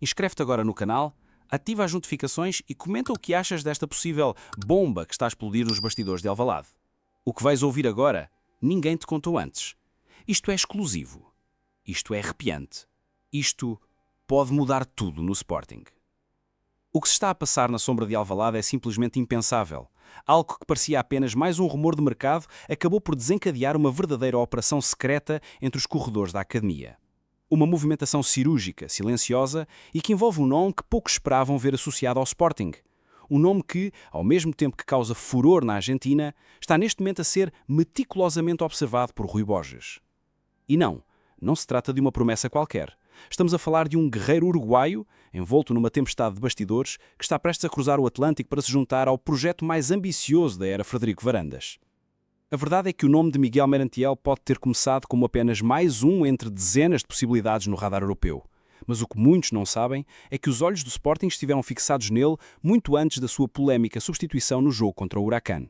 Inscreve-te agora no canal, ativa as notificações e comenta o que achas desta possível bomba que está a explodir nos bastidores de Alvalade. O que vais ouvir agora, ninguém te contou antes. Isto é exclusivo. Isto é arrepiante. Isto pode mudar tudo no Sporting. O que se está a passar na sombra de Alvalade é simplesmente impensável. Algo que parecia apenas mais um rumor de mercado acabou por desencadear uma verdadeira operação secreta entre os corredores da academia. Uma movimentação cirúrgica, silenciosa e que envolve um nome que poucos esperavam ver associado ao Sporting. Um nome que, ao mesmo tempo que causa furor na Argentina, está neste momento a ser meticulosamente observado por Rui Borges. E não se trata de uma promessa qualquer. Estamos a falar de um guerreiro uruguaio, envolto numa tempestade de bastidores, que está prestes a cruzar o Atlântico para se juntar ao projeto mais ambicioso da era Frederico Varandas. A verdade é que o nome de Miguel Merentiel pode ter começado como apenas mais um entre dezenas de possibilidades no radar europeu. Mas o que muitos não sabem é que os olhos do Sporting estiveram fixados nele muito antes da sua polémica substituição no jogo contra o Huracán.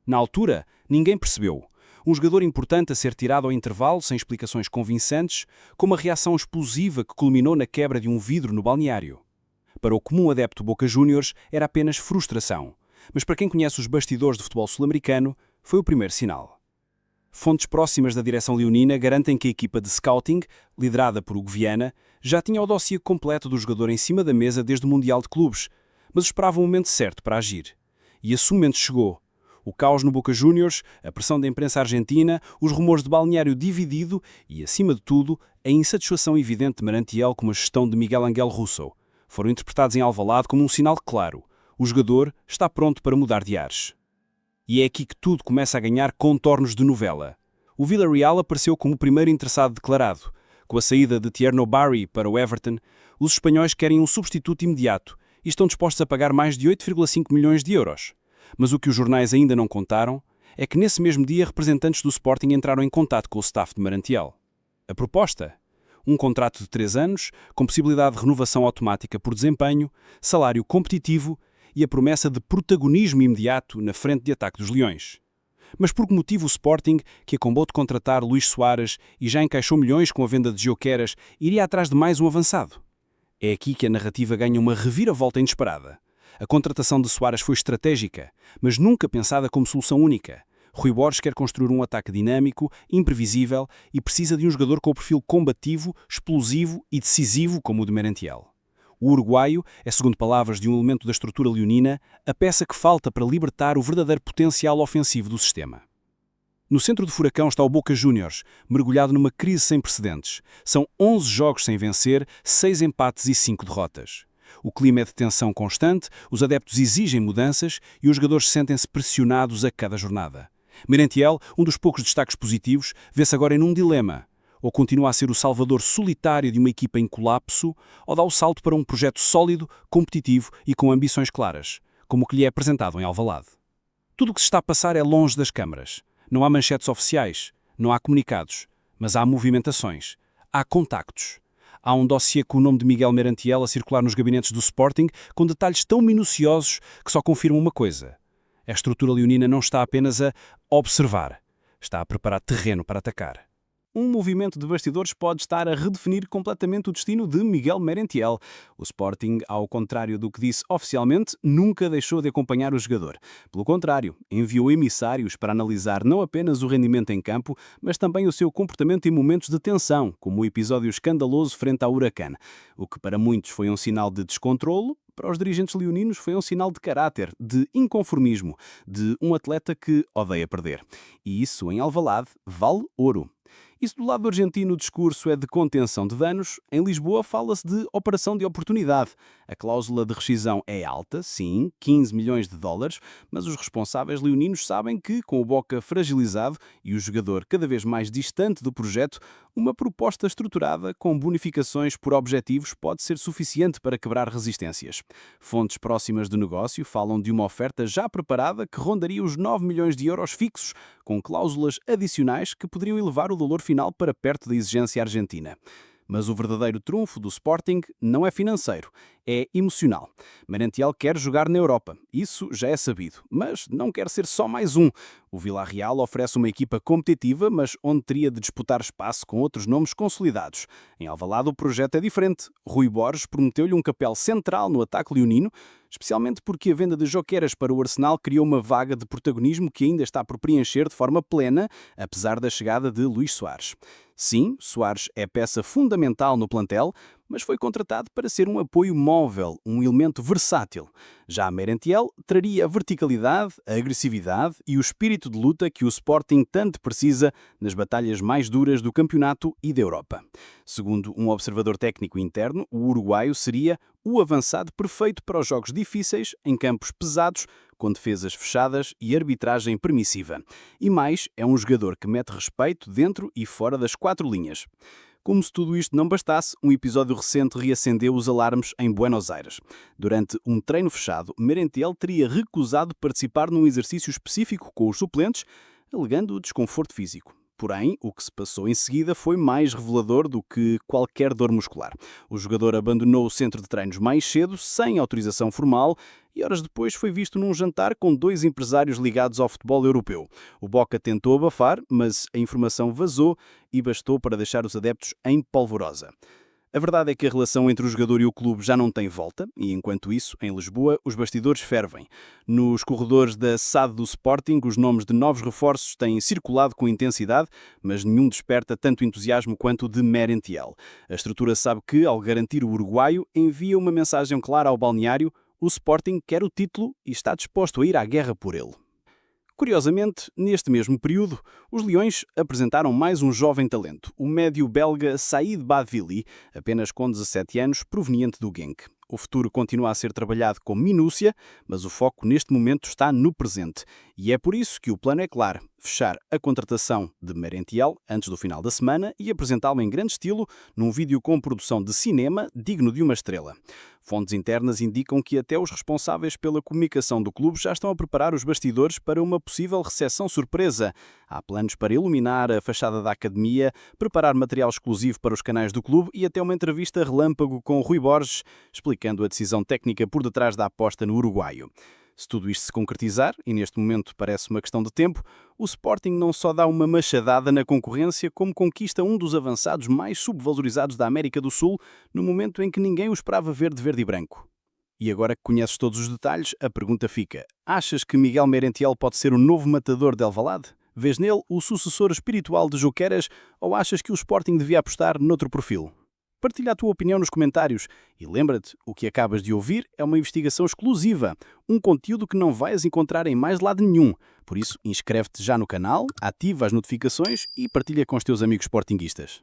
Na altura, ninguém percebeu. Um jogador importante a ser tirado ao intervalo sem explicações convincentes, com uma reação explosiva que culminou na quebra de um vidro no balneário. Para o comum adepto Boca Juniors, era apenas frustração. Mas para quem conhece os bastidores do futebol sul-americano, foi o primeiro sinal. Fontes próximas da direção leonina garantem que a equipa de scouting, liderada por Hugo Viana, já tinha o dossiê completo do jogador em cima da mesa desde o Mundial de Clubes, mas esperava o momento certo para agir. E esse momento chegou. O caos no Boca Juniors, a pressão da imprensa argentina, os rumores de balneário dividido e, acima de tudo, a insatisfação evidente de Merentiel com a gestão de Miguel Ángel Russo foram interpretados em Alvalade como um sinal claro. O jogador está pronto para mudar de ares. E é aqui que tudo começa a ganhar contornos de novela. O Villarreal apareceu como o primeiro interessado declarado. Com a saída de Tierno Barry para o Everton, os espanhóis querem um substituto imediato e estão dispostos a pagar mais de 8,5 milhões de euros. Mas o que os jornais ainda não contaram é que nesse mesmo dia representantes do Sporting entraram em contato com o staff de Merentiel. A proposta? Um contrato de 3 anos, com possibilidade de renovação automática por desempenho, salário competitivo e a promessa de protagonismo imediato na frente de ataque dos Leões. Mas por que motivo o Sporting, que acabou de contratar Luís Soares e já encaixou milhões com a venda de Gyökeres, iria atrás de mais um avançado? É aqui que a narrativa ganha uma reviravolta inesperada. A contratação de Soares foi estratégica, mas nunca pensada como solução única. Rui Borges quer construir um ataque dinâmico, imprevisível e precisa de um jogador com o perfil combativo, explosivo e decisivo como o de Merentiel. O uruguaio é, segundo palavras de um elemento da estrutura leonina, a peça que falta para libertar o verdadeiro potencial ofensivo do sistema. No centro do furacão está o Boca Juniors, mergulhado numa crise sem precedentes. São 11 jogos sem vencer, 6 empates e 5 derrotas. O clima é de tensão constante, os adeptos exigem mudanças e os jogadores sentem-se pressionados a cada jornada. Merentiel, um dos poucos destaques positivos, vê-se agora em um dilema. Ou continua a ser o salvador solitário de uma equipa em colapso, ou dá o salto para um projeto sólido, competitivo e com ambições claras, como o que lhe é apresentado em Alvalade. Tudo o que se está a passar é longe das câmaras. Não há manchetes oficiais, não há comunicados, mas há movimentações, há contactos. Há um dossiê com o nome de Miguel Merentiel a circular nos gabinetes do Sporting com detalhes tão minuciosos que só confirmam uma coisa. A estrutura leonina não está apenas a observar, está a preparar terreno para atacar. Um movimento de bastidores pode estar a redefinir completamente o destino de Miguel Merentiel. O Sporting, ao contrário do que disse oficialmente, nunca deixou de acompanhar o jogador. Pelo contrário, enviou emissários para analisar não apenas o rendimento em campo, mas também o seu comportamento em momentos de tensão, como o episódio escandaloso frente ao Huracán. O que para muitos foi um sinal de descontrolo, para os dirigentes leoninos foi um sinal de caráter, de inconformismo, de um atleta que odeia perder. E isso, em Alvalade, vale ouro. E se do lado argentino o discurso é de contenção de danos, em Lisboa fala-se de operação de oportunidade. A cláusula de rescisão é alta, sim, 15 milhões de dólares, mas os responsáveis leoninos sabem que, com o Boca fragilizado e o jogador cada vez mais distante do projeto, uma proposta estruturada com bonificações por objetivos pode ser suficiente para quebrar resistências. Fontes próximas do negócio falam de uma oferta já preparada que rondaria os 9 milhões de euros fixos, com cláusulas adicionais que poderiam elevar o valor final para perto da exigência argentina. Mas o verdadeiro trunfo do Sporting não é financeiro, É emocional. Merentiel quer jogar na Europa, isso já é sabido, mas não quer ser só mais um. O Villarreal oferece uma equipa competitiva, mas onde teria de disputar espaço com outros nomes consolidados. Em Alvalade o projeto é diferente. Rui Borges prometeu-lhe um papel central no ataque leonino, especialmente porque a venda de Joqueiras para o Arsenal criou uma vaga de protagonismo que ainda está por preencher de forma plena, apesar da chegada de Luís Soares. Sim, Soares é peça fundamental no plantel, mas foi contratado para ser um apoio móvel, um elemento versátil. Já Merentiel traria a verticalidade, a agressividade e o espírito de luta que o Sporting tanto precisa nas batalhas mais duras do campeonato e da Europa. Segundo um observador técnico interno, o uruguaio seria o avançado perfeito para os jogos difíceis, em campos pesados, com defesas fechadas e arbitragem permissiva. E mais, é um jogador que mete respeito dentro e fora das quatro linhas. Como se tudo isto não bastasse, um episódio recente reacendeu os alarmes em Buenos Aires. Durante um treino fechado, Merentiel teria recusado participar num exercício específico com os suplentes, alegando desconforto físico. Porém, o que se passou em seguida foi mais revelador do que qualquer dor muscular. O jogador abandonou o centro de treinos mais cedo, sem autorização formal, e horas depois foi visto num jantar com dois empresários ligados ao futebol europeu. O Boca tentou abafar, mas a informação vazou e bastou para deixar os adeptos em polvorosa. A verdade é que a relação entre o jogador e o clube já não tem volta e, enquanto isso, em Lisboa, os bastidores fervem. Nos corredores da SAD do Sporting, os nomes de novos reforços têm circulado com intensidade, mas nenhum desperta tanto entusiasmo quanto o de Merentiel. A estrutura sabe que, ao garantir o uruguaio, envia uma mensagem clara ao balneário: o Sporting quer o título e está disposto a ir à guerra por ele. Curiosamente, neste mesmo período, os Leões apresentaram mais um jovem talento, o médio belga Saïd Badvili, apenas com 17 anos, proveniente do Genk. O futuro continua a ser trabalhado com minúcia, mas o foco neste momento está no presente. E é por isso que o plano é claro: fechar a contratação de Merentiel antes do final da semana e apresentá-lo em grande estilo num vídeo com produção de cinema digno de uma estrela. Fontes internas indicam que até os responsáveis pela comunicação do clube já estão a preparar os bastidores para uma possível recepção surpresa. Há planos para iluminar a fachada da academia, preparar material exclusivo para os canais do clube e até uma entrevista relâmpago com Rui Borges, explicando a decisão técnica por detrás da aposta no uruguaio. Se tudo isto se concretizar, e neste momento parece uma questão de tempo, o Sporting não só dá uma machadada na concorrência, como conquista um dos avançados mais subvalorizados da América do Sul, no momento em que ninguém o esperava ver de verde e branco. E agora que conheces todos os detalhes, a pergunta fica: achas que Miguel Merentiel pode ser o novo matador de Alvalade? Vês nele o sucessor espiritual de Joqueiras ou achas que o Sporting devia apostar noutro perfil? Partilha a tua opinião nos comentários e lembra-te, o que acabas de ouvir é uma investigação exclusiva, um conteúdo que não vais encontrar em mais lado nenhum. Por isso, inscreve-te já no canal, ativa as notificações e partilha com os teus amigos sportinguistas.